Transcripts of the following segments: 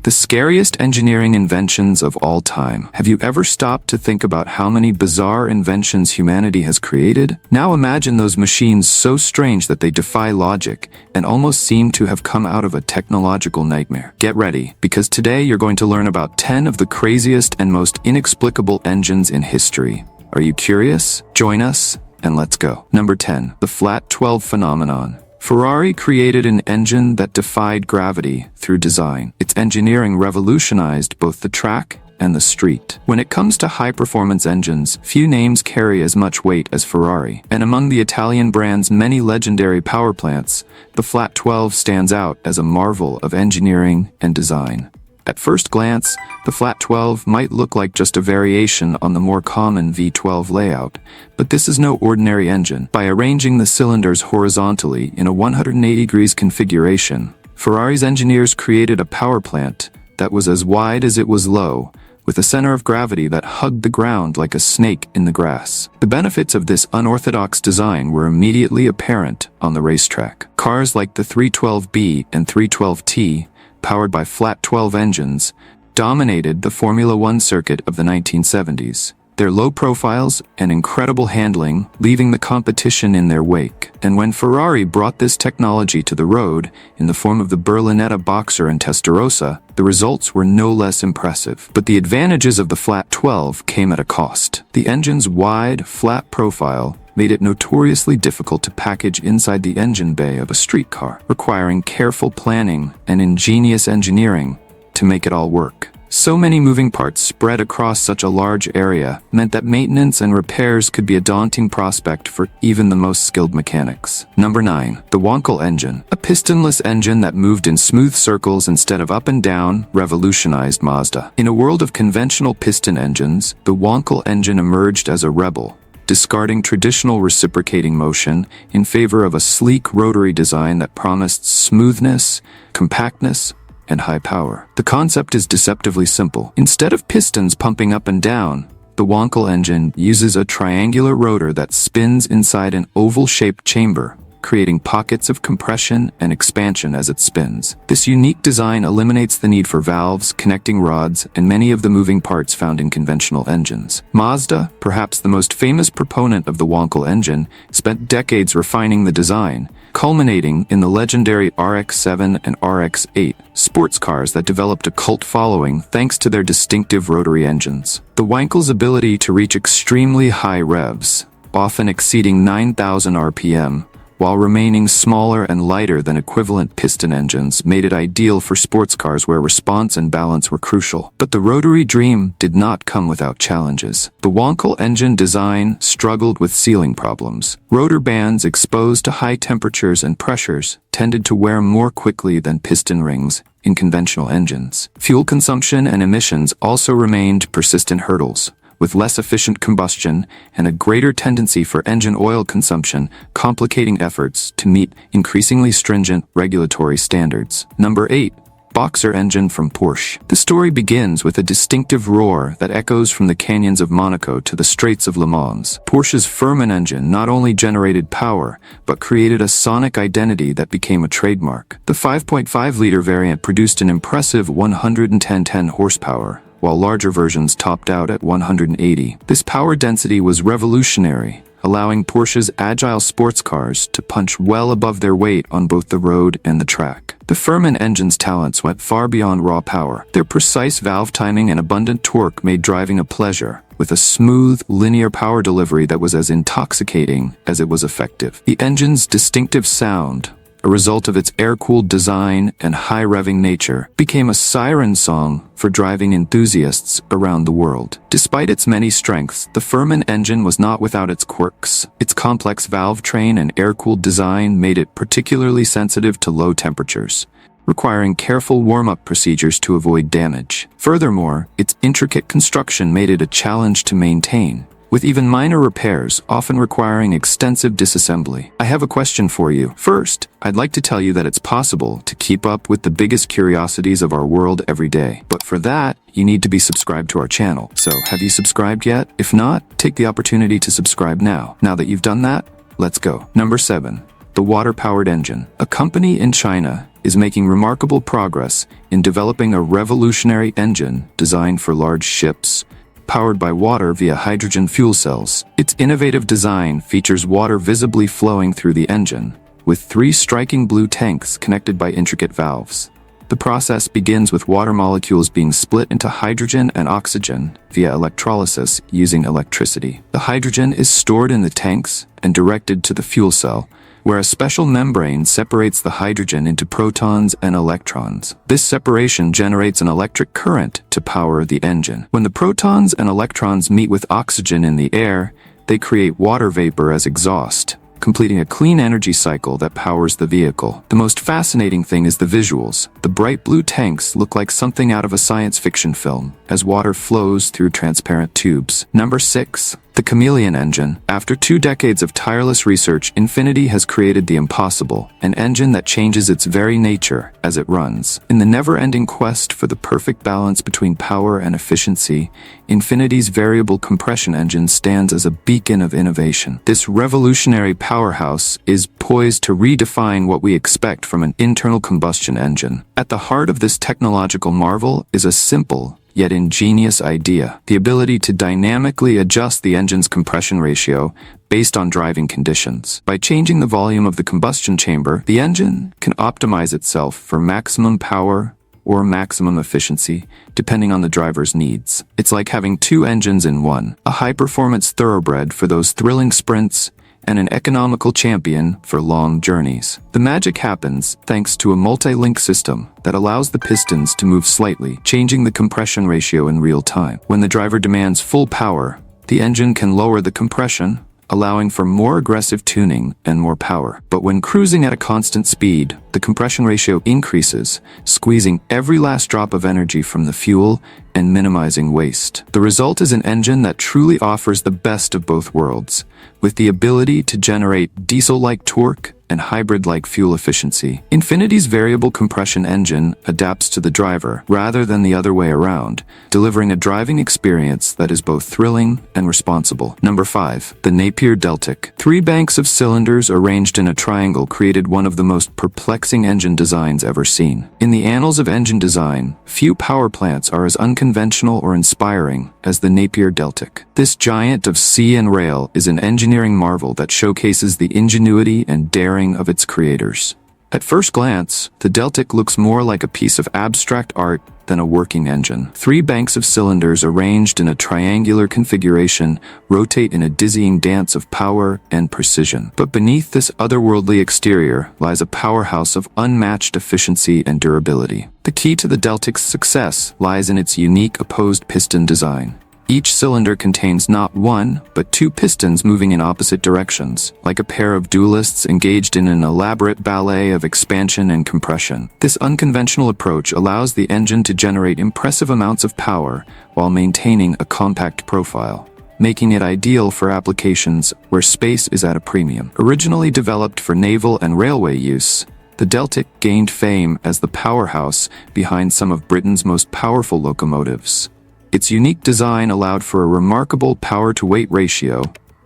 The scariest engineering inventions of all time. Have you ever stopped to think about how many bizarre inventions humanity has created? Now imagine those machines so strange that they defy logic and almost seem to have come out of a technological nightmare. Get ready, because today you're going to learn about 10 of the craziest and most inexplicable engines in history. Are you curious? Join us and let's go. Number 10. The Flat 12 Phenomenon. Ferrari created an engine that defied gravity through design. Its engineering revolutionized both the track and the street. When it comes to high-performance engines, few names carry as much weight as Ferrari. And among the Italian brand's many legendary power plants, the Flat 12 stands out as a marvel of engineering and design. At first glance, the Flat 12 might look like just a variation on the more common V12 layout, but this is no ordinary engine. By arranging the cylinders horizontally in a 180 degrees configuration, Ferrari's engineers created a power plant that was as wide as it was low, with a center of gravity that hugged the ground like a snake in the grass. The benefits of this unorthodox design were immediately apparent on the racetrack. Cars like the 312B and 312T, powered by Flat 12 engines, dominated the Formula One circuit of the 1970s. Their low profiles and incredible handling leaving the competition in their wake. And when Ferrari brought this technology to the road in the form of the Berlinetta Boxer and Testarossa, the results were no less impressive. But the advantages of the Flat 12 came at a cost. The engine's wide, flat profile made it notoriously difficult to package inside the engine bay of a streetcar, requiring careful planning and ingenious engineering to make it all work. So many moving parts spread across such a large area meant that maintenance and repairs could be a daunting prospect for even the most skilled mechanics. Number 9. The Wankel engine. A pistonless engine that moved in smooth circles instead of up and down revolutionized Mazda. In a world of conventional piston engines, the Wankel engine emerged as a rebel, discarding traditional reciprocating motion in favor of a sleek rotary design that promised smoothness, compactness, and high power. The concept is deceptively simple. Instead of pistons pumping up and down, the Wankel engine uses a triangular rotor that spins inside an oval-shaped chamber, creating pockets of compression and expansion as it spins. This unique design eliminates the need for valves, connecting rods, and many of the moving parts found in conventional engines. Mazda, perhaps the most famous proponent of the Wankel engine, spent decades refining the design, culminating in the legendary RX-7 and RX-8 sports cars that developed a cult following thanks to their distinctive rotary engines. The Wankel's ability to reach extremely high revs, often exceeding 9,000 RPM, while remaining smaller and lighter than equivalent piston engines, made it ideal for sports cars where response and balance were crucial. But the rotary dream did not come without challenges. The Wankel engine design struggled with sealing problems. Rotor bands exposed to high temperatures and pressures tended to wear more quickly than piston rings in conventional engines. Fuel consumption and emissions also remained persistent hurdles, with less efficient combustion and a greater tendency for engine oil consumption, complicating efforts to meet increasingly stringent regulatory standards. Number 8. Boxer engine from Porsche. The story begins with a distinctive roar that echoes from the canyons of Monaco to the Straits of Le Mans. Porsche's Ferrari engine not only generated power, but created a sonic identity that became a trademark. The 5.5-liter variant produced an impressive 110 horsepower, while larger versions topped out at 180. This power density was revolutionary, allowing Porsche's agile sports cars to punch well above their weight on both the road and the track. The Ferrari engine's talents went far beyond raw power. Their precise valve timing and abundant torque made driving a pleasure, with a smooth, linear power delivery that was as intoxicating as it was effective. The engine's distinctive sound, a result of its air-cooled design and high-revving nature, became a siren song for driving enthusiasts around the world. Despite its many strengths, the Ferrari engine was not without its quirks. Its complex valve train and air-cooled design made it particularly sensitive to low temperatures, requiring careful warm-up procedures to avoid damage. Furthermore, its intricate construction made it a challenge to maintain, with even minor repairs often requiring extensive disassembly. I have a question for you. First, I'd like to tell you that it's possible to keep up with the biggest curiosities of our world every day. But for that, you need to be subscribed to our channel. So, have you subscribed yet? If not, take the opportunity to subscribe now. Now that you've done that, let's go. Number 7. the water-powered engine. A company in China is making remarkable progress in developing a revolutionary engine designed for large ships, powered by water via hydrogen fuel cells. Its innovative design features water visibly flowing through the engine, with 3 striking blue tanks connected by intricate valves. The process begins with water molecules being split into hydrogen and oxygen via electrolysis using electricity. The hydrogen is stored in the tanks and directed to the fuel cell, where a special membrane separates the hydrogen into protons and electrons. This separation generates an electric current to power the engine. When the protons and electrons meet with oxygen in the air, they create water vapor as exhaust, completing a clean energy cycle that powers the vehicle. The most fascinating thing is the visuals. The bright blue tanks look like something out of a science fiction film, as water flows through transparent tubes. Number 6. The chameleon engine. After 2 decades of tireless research, Infiniti has created the impossible, an engine that changes its very nature as it runs. In the never-ending quest for the perfect balance between power and efficiency, Infiniti's variable compression engine stands as a beacon of innovation. This revolutionary powerhouse is poised to redefine what we expect from an internal combustion engine. At the heart of this technological marvel is a simple, yet ingenious idea: the ability to dynamically adjust the engine's compression ratio based on driving conditions. By changing the volume of the combustion chamber, the engine can optimize itself for maximum power or maximum efficiency, depending on the driver's needs. It's like having 2 engines in one: a high-performance thoroughbred for those thrilling sprints, and an economical champion for long journeys. The magic happens thanks to a multi-link system that allows the pistons to move slightly, changing the compression ratio in real time. When the driver demands full power, the engine can lower the compression, allowing for more aggressive tuning and more power. But when cruising at a constant speed, the compression ratio increases, squeezing every last drop of energy from the fuel and minimizing waste. The result is an engine that truly offers the best of both worlds, with the ability to generate diesel-like torque and hybrid-like fuel efficiency. Infiniti's variable compression engine adapts to the driver rather than the other way around, delivering a driving experience that is both thrilling and responsible. Number 5. The Napier deltic. 3 banks of cylinders arranged in a triangle created one of the most perplexing engine designs ever seen. In the annals of engine design, few power plants are as unconventional or inspiring as the Napier deltic. This giant of sea and rail is an engineering marvel that showcases the ingenuity and daring of its creators. At first glance, the deltic looks more like a piece of abstract art than a working engine. 3 banks of cylinders arranged in a triangular configuration rotate in a dizzying dance of power and precision. But beneath this otherworldly exterior lies a powerhouse of unmatched efficiency and durability. The key to the deltic's success lies in its unique opposed piston design. Each cylinder contains not 1, but 2 pistons moving in opposite directions, like a pair of duelists engaged in an elaborate ballet of expansion and compression. This unconventional approach allows the engine to generate impressive amounts of power while maintaining a compact profile, making it ideal for applications where space is at a premium. Originally developed for naval and railway use, the deltic gained fame as the powerhouse behind some of Britain's most powerful locomotives. Its unique design allowed for a remarkable power-to-weight ratio,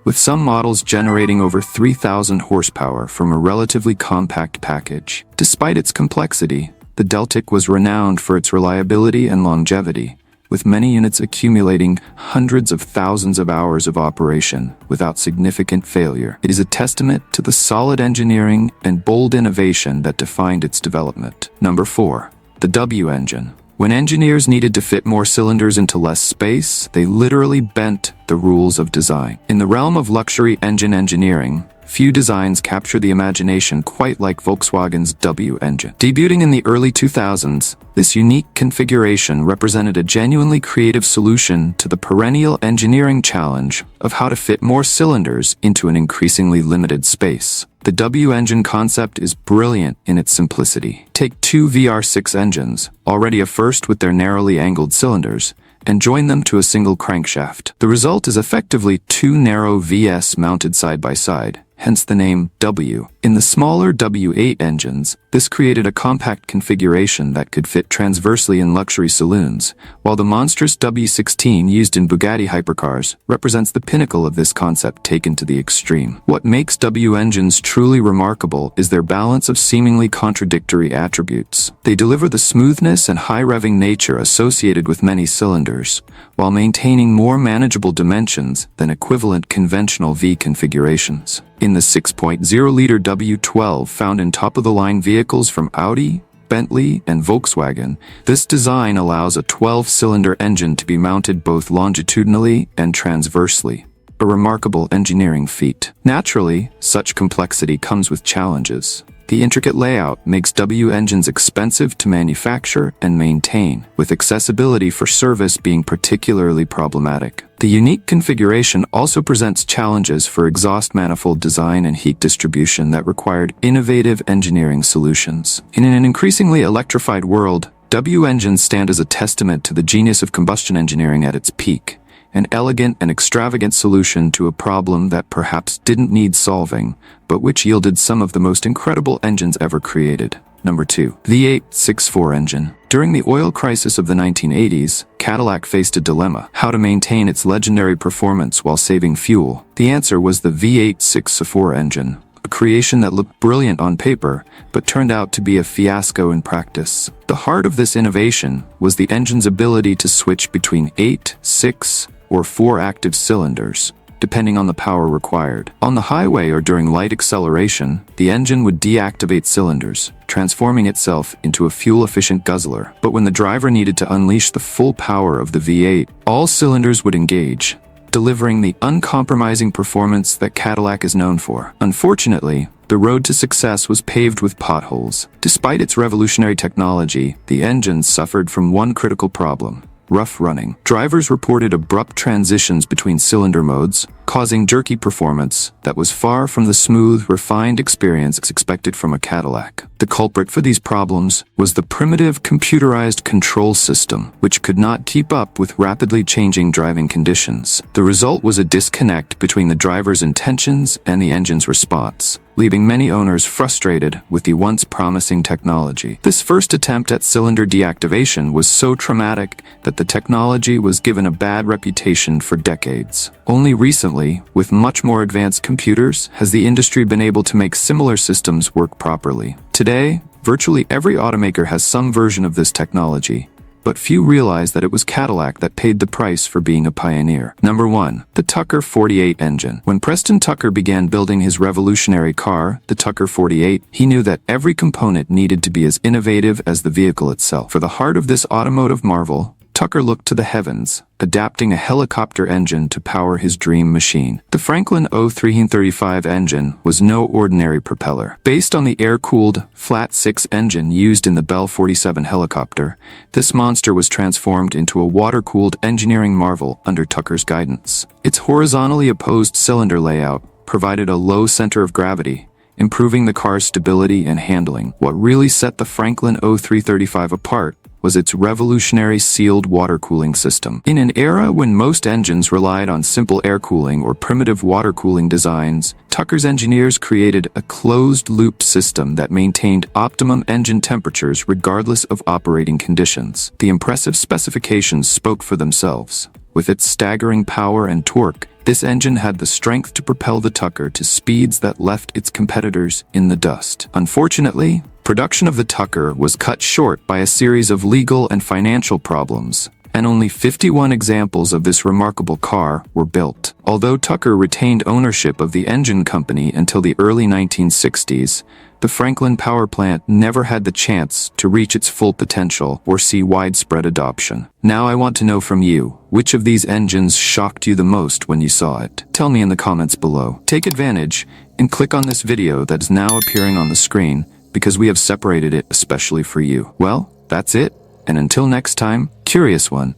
with some models generating over 3,000 horsepower from a relatively compact package. Despite its complexity, the deltic was renowned for its reliability and longevity, with many units accumulating hundreds of thousands of hours of operation without significant failure. It is a testament to the solid engineering and bold innovation that defined its development. Number 4. The W engine. When engineers needed to fit more cylinders into less space, they literally bent the rules of design. In the realm of luxury engine engineering, few designs capture the imagination quite like Volkswagen's W engine. Debuting in the early 2000s, this unique configuration represented a genuinely creative solution to the perennial engineering challenge of how to fit more cylinders into an increasingly limited space. The W engine concept is brilliant in its simplicity. Take 2 VR6 engines, already a first with their narrowly angled cylinders, and join them to a single crankshaft. The result is effectively 2 narrow VS mounted side by side, hence the name W. In the smaller W8 engines, this created a compact configuration that could fit transversely in luxury saloons, while the monstrous W16 used in Bugatti hypercars represents the pinnacle of this concept taken to the extreme. What makes W engines truly remarkable is their balance of seemingly contradictory attributes. They deliver the smoothness and high-revving nature associated with many cylinders, while maintaining more manageable dimensions than equivalent conventional V configurations. In the 6.0-liter W12 found in top-of-the-line vehicles from Audi, Bentley, and Volkswagen, this design allows a 12-cylinder engine to be mounted both longitudinally and transversely, a remarkable engineering feat. Naturally, such complexity comes with challenges. The intricate layout makes W engines expensive to manufacture and maintain, with accessibility for service being particularly problematic. The unique configuration also presents challenges for exhaust manifold design and heat distribution that required innovative engineering solutions. In an increasingly electrified world, W engines stand as a testament to the genius of combustion engineering at its peak. An elegant and extravagant solution to a problem that perhaps didn't need solving, but which yielded some of the most incredible engines ever created. Number 2. V8 6.4 engine. During the oil crisis of the 1980s, Cadillac faced a dilemma: how to maintain its legendary performance while saving fuel. The answer was the V8 6.4 engine, a creation that looked brilliant on paper, but turned out to be a fiasco in practice. The heart of this innovation was the engine's ability to switch between 8, 6, or 4 active cylinders, depending on the power required. On the highway or during light acceleration, the engine would deactivate cylinders, transforming itself into a fuel-efficient guzzler. But when the driver needed to unleash the full power of the V8, all cylinders would engage, delivering the uncompromising performance that Cadillac is known for. Unfortunately, the road to success was paved with potholes. Despite its revolutionary technology, the engine suffered from one critical problem: rough running. Drivers reported abrupt transitions between cylinder modes, causing jerky performance that was far from the smooth, refined experience expected from a Cadillac. The culprit for these problems was the primitive computerized control system, which could not keep up with rapidly changing driving conditions. The result was a disconnect between the driver's intentions and the engine's response, leaving many owners frustrated with the once promising technology. This first attempt at cylinder deactivation was so traumatic that the technology was given a bad reputation for decades. Only recently, with much more advanced computers, has the industry been able to make similar systems work properly. Today, virtually every automaker has some version of this technology, but few realize that it was Cadillac that paid the price for being a pioneer. Number 1. The Tucker 48 engine. When Preston Tucker began building his revolutionary car, the Tucker 48, he knew that every component needed to be as innovative as the vehicle itself. For the heart of this automotive marvel, Tucker looked to the heavens, adapting a helicopter engine to power his dream machine. The Franklin 0335 engine was no ordinary propeller. Based on the air-cooled, flat-six engine used in the Bell 47 helicopter, this monster was transformed into a water-cooled engineering marvel under Tucker's guidance. Its horizontally opposed cylinder layout provided a low center of gravity, improving the car's stability and handling. What really set the Franklin 0335 apart was its revolutionary sealed water cooling system. In an era when most engines relied on simple air cooling or primitive water cooling designs, Tucker's engineers created a closed-loop system that maintained optimum engine temperatures regardless of operating conditions. The impressive specifications spoke for themselves. With its staggering power and torque, this engine had the strength to propel the Tucker to speeds that left its competitors in the dust. Unfortunately, production of the Tucker was cut short by a series of legal and financial problems, and only 51 examples of this remarkable car were built. Although Tucker retained ownership of the engine company until the early 1960s, the Franklin power plant never had the chance to reach its full potential or see widespread adoption. Now I want to know from you, which of these engines shocked you the most when you saw it? Tell me in the comments below. Take advantage and click on this video that is now appearing on the screen, because we have separated it especially for you. Well, that's it, and until next time, Curious One.